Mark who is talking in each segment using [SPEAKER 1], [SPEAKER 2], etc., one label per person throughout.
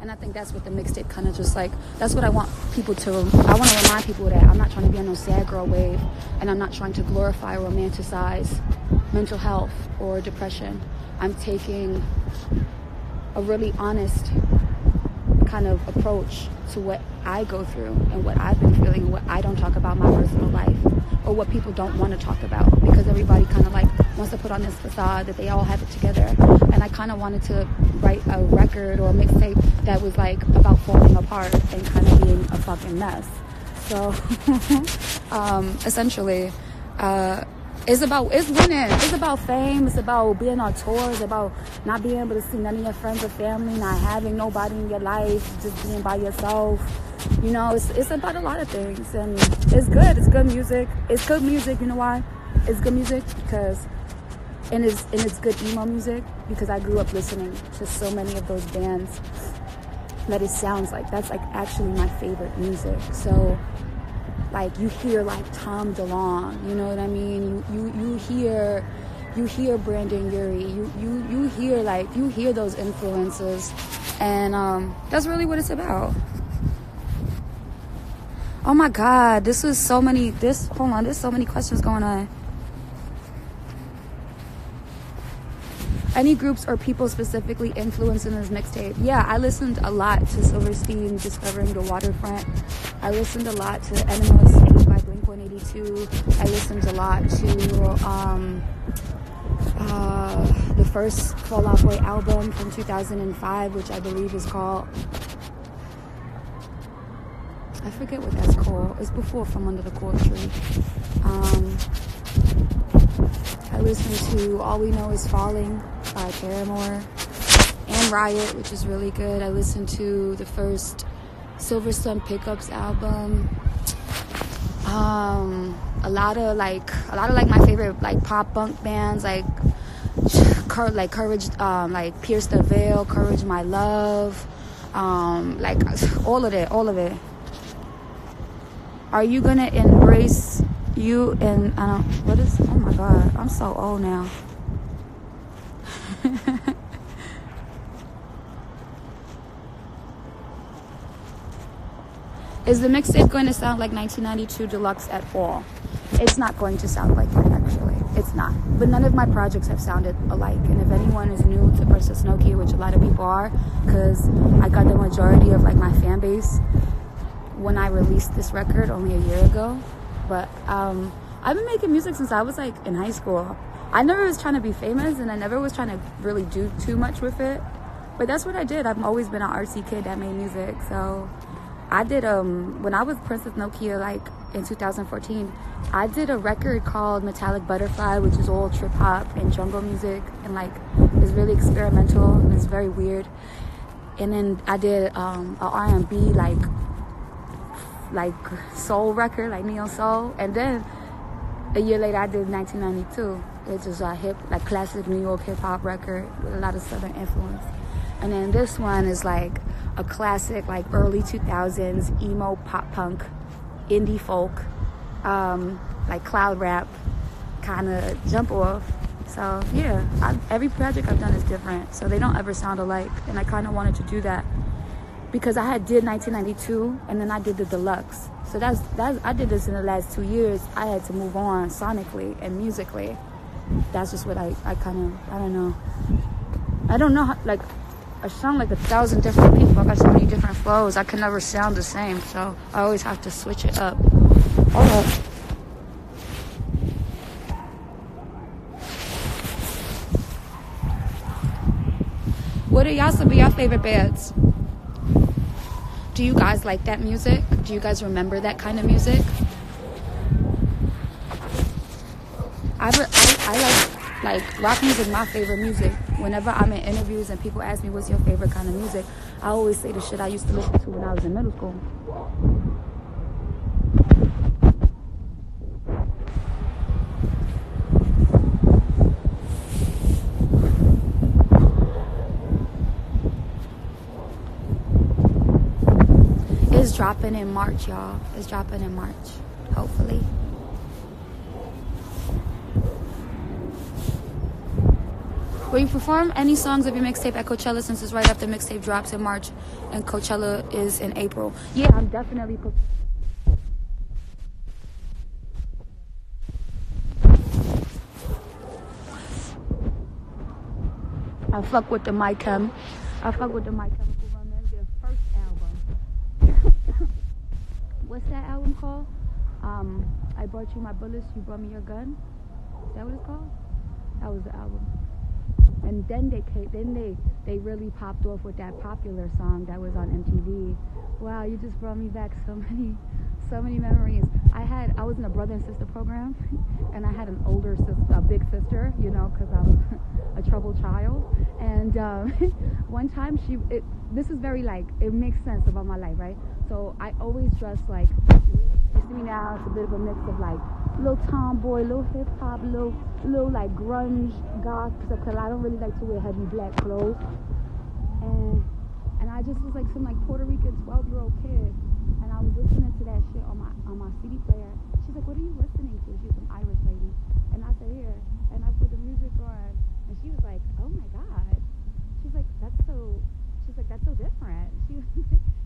[SPEAKER 1] And I think that's what the mixtape kind of just like, that's what I want people to, I want to remind people that I'm not trying to be on no sad girl wave, and I'm not trying to glorify or romanticize mental health or depression. I'm taking a really honest kind of approach to what I go through and what I've been feeling, and what I don't talk about in my personal life, or what people don't want to talk about, because everybody kind of like wants to put on this facade that they all have it together. And I kind of wanted to write a record or a mixtape that was like about falling apart and kind of being a fucking mess. So essentially it's winning. It's about fame. It's about being on tours. It's about not being able to see none of your friends or family, not having nobody in your life, just being by yourself. You know, it's about a lot of things, and it's good. It's good music. It's good music. You know why? It's good music because, and it's good emo music because I grew up listening to so many of those bands that it sounds like that's like actually my favorite music. So. Like you hear like Tom DeLonge, you know what I mean? You hear Brandon Urie, you hear those influences, and that's really what it's about. Oh my God, there's so many questions going on. Any groups or people specifically influencing this mixtape? Yeah, I listened a lot to Silverstein, Discovering the Waterfront. I listened a lot to Enema of State by Blink-182. I listened a lot to the first Fall Out Boy album from 2005, which I believe is called, I forget what that's called. It's before From Under the Cool Tree. I listened to All We Know Is Falling by Paramore and Riot, which is really good. I listened to the first Silver Sun Pickups album. A lot of my favorite like pop punk bands like Courage, like Pierce the Veil, Courage My Love, like all of it. Are you gonna embrace you and oh my God, I'm so old now. Is the mixtape going to sound like 1992 Deluxe at all? It's not going to sound like that, actually. It's not. But none of my projects have sounded alike. And if anyone is new to Princess Nokia, which a lot of people are, because I got the majority of like my fan base when I released this record only a year ago. But I've been making music since I was like in high school. I never was trying to be famous, and I never was trying to really do too much with it. But that's what I did. I've always been an artsy kid that made music. So I did, when I was Princess Nokia, like in 2014, I did a record called Metallic Butterfly, which is all trip hop and jungle music, and like it's really experimental and it's very weird. And then I did a R&B like soul record, like neo soul. And then a year later I did 1992, which is a hip, like classic New York hip hop record with a lot of Southern influence. And then this one is like a classic, like early 2000s emo pop punk, indie folk, like cloud rap kind of jump off. So yeah, every project I've done is different, so they don't ever sound alike. And I kind of wanted to do that because I did 1992 and then I did the deluxe. So that's I did this in the last 2 years. I had to move on sonically and musically. That's just what I kind of, I don't know how, like, I sound like 1,000 different people. I got so many different flows. I can never sound the same, so I always have to switch it up. Oh. What are y'all some of your favorite bands? Do you guys like that music? Do you guys remember that kind of music? I like rock music, my favorite music. Whenever I'm in interviews and people ask me what's your favorite kind of music, I always say the shit I used to listen to when I was in middle school. It's dropping in March, y'all. It's dropping in March, hopefully. Will you perform any songs of your mixtape at Coachella, since it's right after mixtape drops in March and Coachella is in April? Yeah, I'm definitely I fuck with the My Chemical Romance, their first album. What's that album called? I brought you my bullets, you brought me your gun. Is that what it's called? That was the album. And then they really popped off with that popular song that was on MTV. Wow, you just brought me back so many memories. I was in a brother and sister program, and I had an older sister, a big sister, you know, because I'm a troubled child. And one time this is very like, it makes sense about my life, right? So I always dress like, you see me now, it's a bit of a mix of like little tomboy, little hip hop, little like grunge, goth, because I don't really like to wear heavy black clothes. And I just was like some like Puerto Rican 12-year-old kid, and I was listening to that shit on my CD player. She's like, "What are you listening to?" She's some Irish lady, and I said, "Here," and I put the music on, and she was like, "Oh my God," she's like, "That's so different."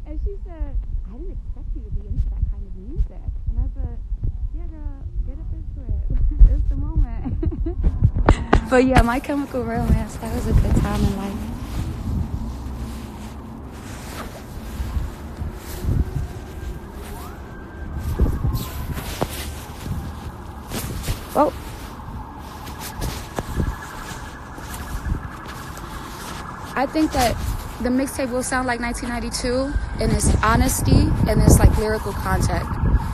[SPEAKER 1] And she said, "I didn't expect you to be into that kind of music," and I said, "Yeah, girl, get up into it. It's the moment." But yeah, My Chemical Romance, that was a good time in life. Oh. I think that the mixtape will sound like 1992 in its honesty and its like lyrical content.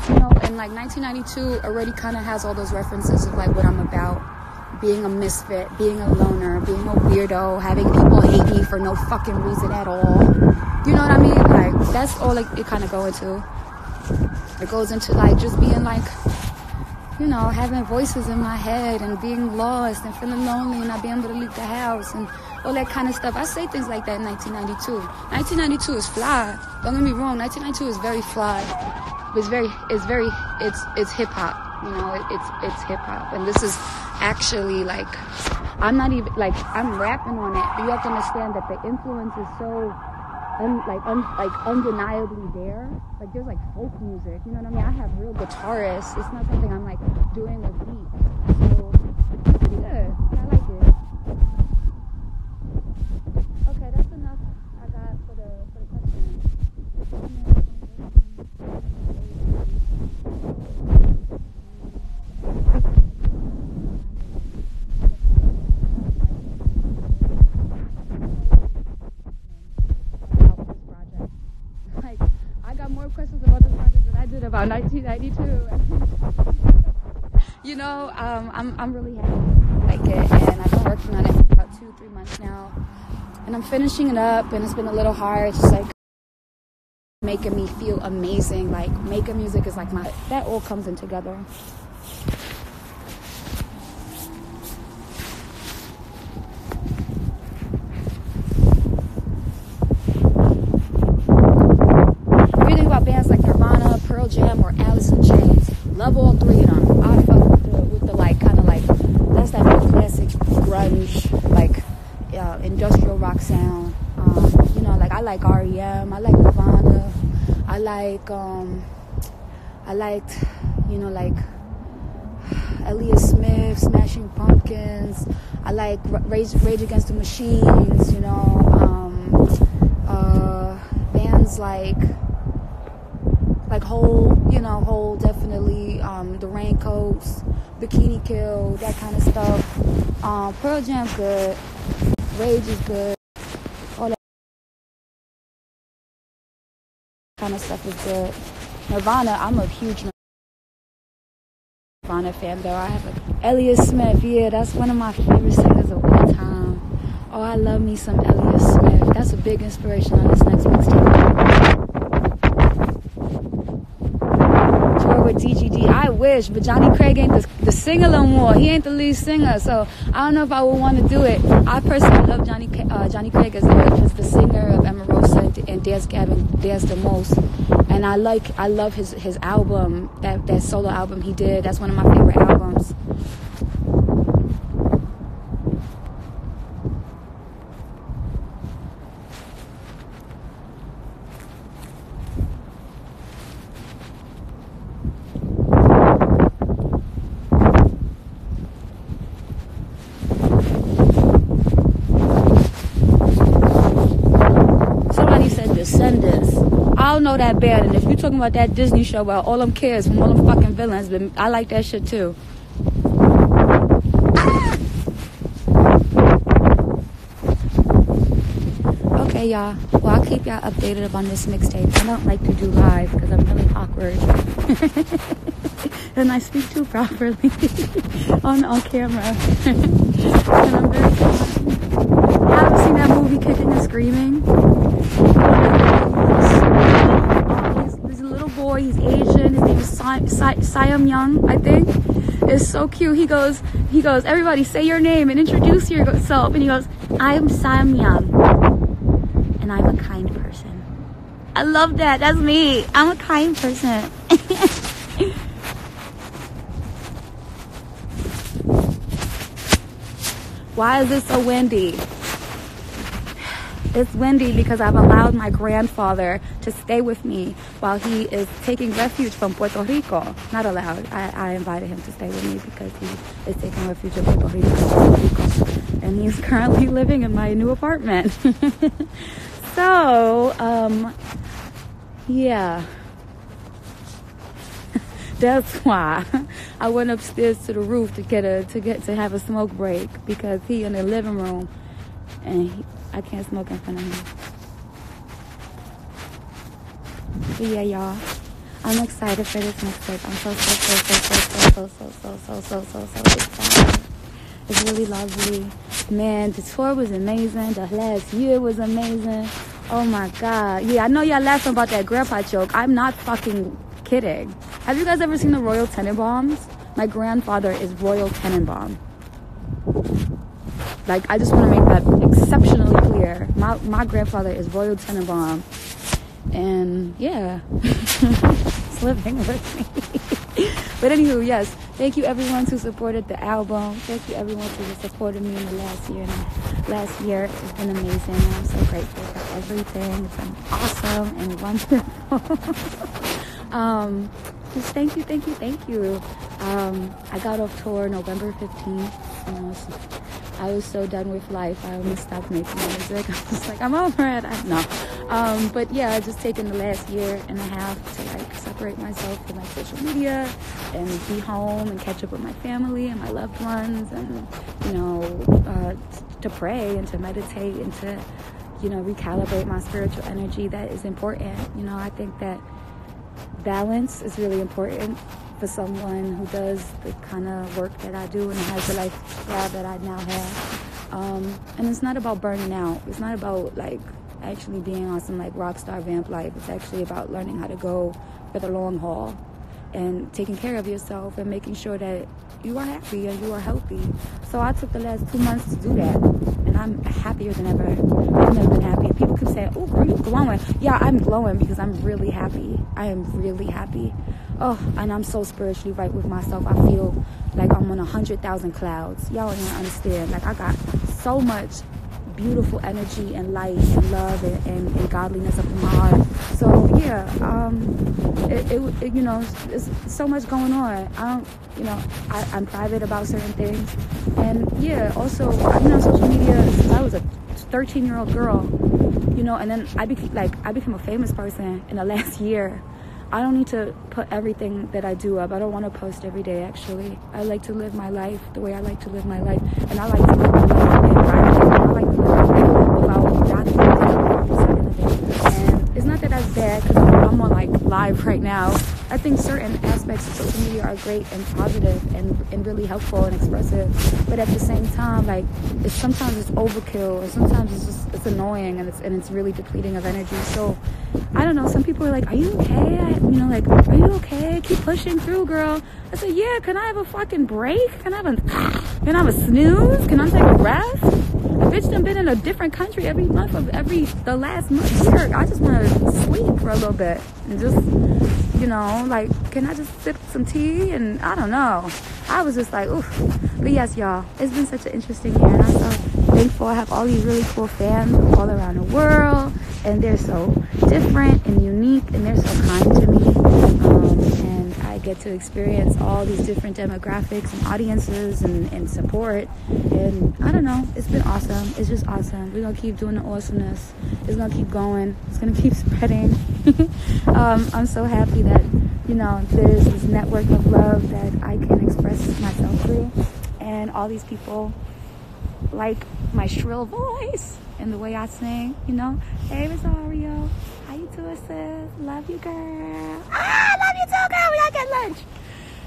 [SPEAKER 1] You know, and like 1992 already kind of has all those references of like what I'm about. Being a misfit, being a loner, being a weirdo, having people hate me for no fucking reason at all. You know what I mean? Like, that's all like, it kind of go into. It goes into like just being like, you know, having voices in my head and being lost and feeling lonely and not being able to leave the house and all that kind of stuff. I say things like that in 1992. 1992 is fly. Don't get me wrong. 1992 is very fly. It's hip hop. You know, it's hip hop. And this is actually like, I'm not even like, I'm rapping on it, but you have to understand that the influence is so undeniably there. Like there's like folk music, you know what I mean? I have real guitarists. It's not something I'm like doing with beats. So yeah, I like it. Okay, that's enough I got for the question. Questions about this project that I did about 1992. You know, I'm really happy I like it, and I've been working on it for about 2-3 months now, and I'm finishing it up, and it's been a little hard. It's just like making me feel amazing. Like making music is like that all comes in together. Bands like Nirvana, Pearl Jam, or Alice in Chains. Love all three of them. I fuck with the like, kind of like, that's that classic grunge, like industrial rock sound. You know, like I like REM, I like Nirvana, I liked, you know, like Elliott Smith, Smashing Pumpkins. I like Rage Against the Machines. You know, bands like Hole, definitely, the Raincoats, Bikini Kill, that kind of stuff. Pearl Jam's good, Rage is good, all that kind of stuff is good. Nirvana, I'm a huge Nirvana fan though. I have like Elliott Smith, yeah, that's one of my favorite singers of all time. Oh, I love me some Elliott Smith. That's a big inspiration on this next mixtape. With DGD, I wish, but Johnny Craig ain't the singer no more. He ain't the lead singer, so I don't know if I would want to do it. I personally love Johnny Craig as the singer of Emarosa and Dance Gavin Dance the most, and I love his album, that solo album he did. That's one of my favorite albums. Descendants. I don't know that band, and if you're talking about that Disney show about all them kids from all them fucking villains, but I like that shit too. Okay, y'all. Well, I'll keep y'all updated on this mixtape. I don't like to do live because I'm really awkward. And I speak too properly on camera. And I'm very fun. I haven't seen that movie Kicking and Screaming. He's a little boy. He's Asian. His name is Siam Young, I think. It's so cute. He goes, everybody say your name and introduce yourself. And he goes, I'm Siam Young. And I'm a kind person. I love that. That's me. I'm a kind person. Why is it so windy? It's windy because I've allowed my grandfather to stay with me while he is taking refuge from Puerto Rico. Not allowed. I invited him to stay with me because he is taking refuge in Puerto Rico. And he's currently living in my new apartment. So, yeah. That's why I went upstairs to the roof to have a smoke break, because he in the living room and I can't smoke in front of him. But yeah, y'all, I'm excited for this mixtape. I'm so excited. It's really lovely. Man, the tour was amazing. The last year was amazing. Oh my God. Yeah, I know y'all laughing about that grandpa joke. I'm not fucking kidding. Have you guys ever seen the Royal Tenenbaums? My grandfather is Royal Tenenbaum. Like, I just want to make that exceptionally clear. My grandfather is Royal Tenenbaum. And yeah, it's living with me. But anywho, yes, thank you everyone who supported the album. Thank you everyone who supported me in the last year. And last year has been amazing. And I'm so grateful for everything. It's been awesome and wonderful. Just thank you. I got off tour November 15th. And I was so done with life. I almost stopped making music. I was like, I'm over it. But yeah, just taking the last year and a half to like separate myself from my social media and be home and catch up with my family and my loved ones, and to pray and to meditate and to recalibrate my spiritual energy. That is important. I think that balance is really important for someone who does the kind of work that I do and has the lifestyle that I now have. And it's not about burning out. It's not about like actually being on some like rock star vamp life. It's actually about learning how to go for the long haul and taking care of yourself and making sure that you are happy and you are healthy. So I took the last 2 months to do that, and I'm happier than ever. I've never been happy. People keep saying, "Oh, are you glowing?" Yeah, I'm glowing because I'm really happy. I am really happy. Oh, and I'm so spiritually right with myself. I feel like I'm on 100,000 clouds. Y'all don't even understand. Like, I got so much beautiful energy and light and love and godliness up in my heart. So yeah, it's so much going on. I'm private about certain things, and yeah, also I've been on social media since I was a 13-year-old girl, and then I became a famous person in the last year. I don't need to put everything that I do up. I don't want to post every day, actually. I like to live my life the way I like to live my life. And I like to live my life in private. I like to live my life without documenting every second of it. And it's not that that's bad, because I'm on like live right now. I think certain aspects of social media are great and positive and really helpful and expressive. But at the same time, like, sometimes it's overkill, or sometimes it's annoying, and it's really depleting of energy. So I don't know, some people are like, are you okay? Are you okay? Keep pushing through, girl. I said, yeah, can I have a fucking break? Can I have a snooze? Can I take a rest? A bitch done been in a different country every month of the last month here. I just want to sleep for a little bit and just, can I just sip some tea? And I don't know. I was just like, oof. But yes, y'all, it's been such an interesting year, and I'm so thankful. I have all these really cool fans all around the world, and they're so different and unique, and they're so kind to me. And I get to experience all these different demographics and audiences and support. And I don't know, it's been awesome. It's just awesome. We're gonna keep doing the awesomeness. It's gonna keep going. It's gonna keep spreading. I'm so happy that, you know, there's this network of love that I can express myself through, and all these people like my shrill voice and the way I sing, you know. Hey Rosario, how you doing, sis? Love you, girl. Ah, love you too, girl. We gotta get lunch.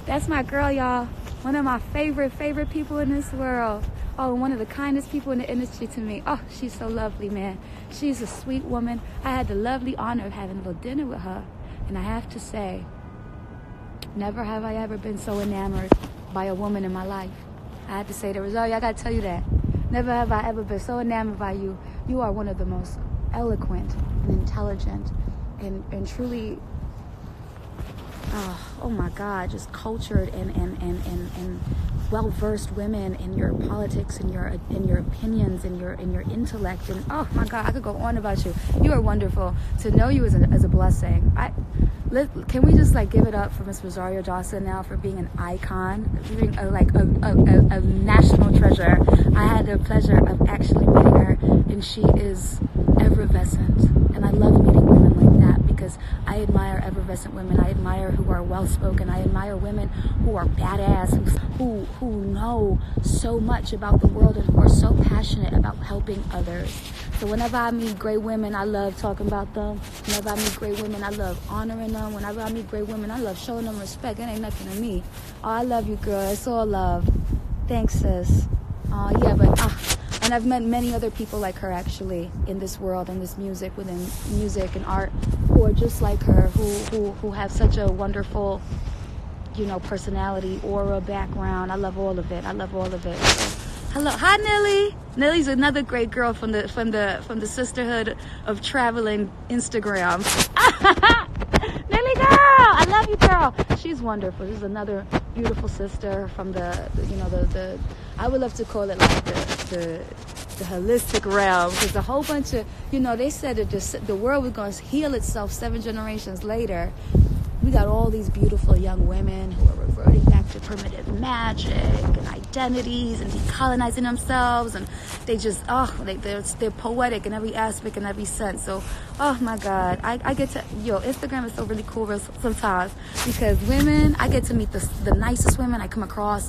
[SPEAKER 1] That's my girl, y'all. One of my favorite people in this world. Oh, one of the kindest people in the industry to me. Oh, she's so lovely, man. She's a sweet woman. I had the lovely honor of having a little dinner with her, and I have to say, never have I ever been so enamored by a woman in my life. I had to say to Rosario, I gotta tell you that. Never have I ever been so enamored by you. You are one of the most eloquent and intelligent and truly, oh my God, just cultured and well-versed women in your politics and your opinions and your intellect. And oh my God, I could go on about you. You are wonderful. To know you is a blessing. Can we just like give it up for Miss Rosario Dawson now for being an icon, being a national treasure. I had the pleasure of actually meeting her, and she is effervescent, and I love meeting women like that because I admire effervescent women. I admire who are well-spoken. I admire women who are badass, who know so much about the world and who are so passionate about helping others. So whenever I meet great women, I love talking about them. Whenever I meet great women, I love honoring them. Whenever I meet great women, I love showing them respect. It ain't nothing to me. Oh, I love you, girl. It's all love. Thanks, sis. Yeah, but and I've met many other people like her actually in this world, in this music, within music and art, who are just like her, who have such a wonderful, you know, personality, aura, background. I love all of it. I love all of it. So, hello, hi Nelly. Nelly's another great girl from the sisterhood of traveling Instagram. Nelly girl, I love you, girl. She's wonderful. She's another beautiful sister from the you know the I would love to call it like the holistic realm, because a whole bunch of, you know, they said that the world was going to heal itself 7 generations later. We got all these beautiful young women who are reverting back to primitive magic and identities and decolonizing themselves, and they just, they're poetic in every aspect and every sense. So, oh my God, I get to, Instagram is so really cool sometimes, because women, I get to meet the nicest women I come across.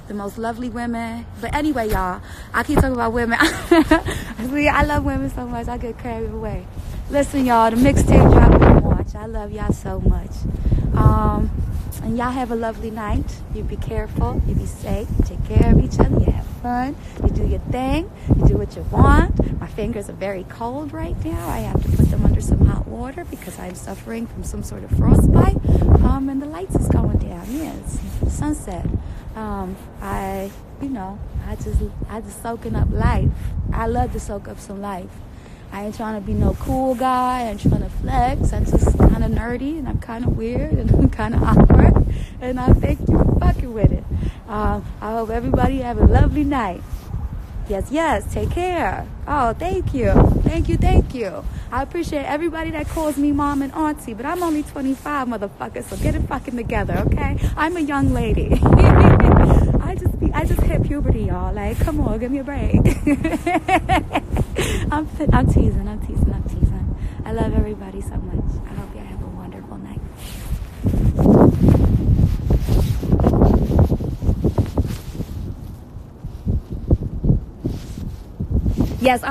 [SPEAKER 1] The most lovely women. But anyway, y'all, I keep talking about women. See, I love women so much, I get carried away. Listen, y'all, the mixtape dropping in March. I love y'all so much. And y'all have a lovely night. You be careful. You be safe. You take care of each other. You have fun. You do your thing. You do what you want. My fingers are very cold right now. I have to put them under some hot water because I'm suffering from some sort of frostbite. And the lights is going down. Yeah, it's sunset. I just soaking up life. I love to soak up some life. I ain't trying to be no cool guy. I ain't trying to flex. I'm just kind of nerdy, and I'm kind of weird, and I'm kind of awkward. And I think you're fucking with it. I hope everybody have a lovely night. Yes, take care. Oh, thank you. I appreciate everybody that calls me mom and auntie, but I'm only 25, motherfucker, so get it fucking together, okay? I'm a young lady. I just hit puberty, y'all. Like, come on, give me a break. I'm teasing. I love everybody so much. I hope y'all have a wonderful night. Yes,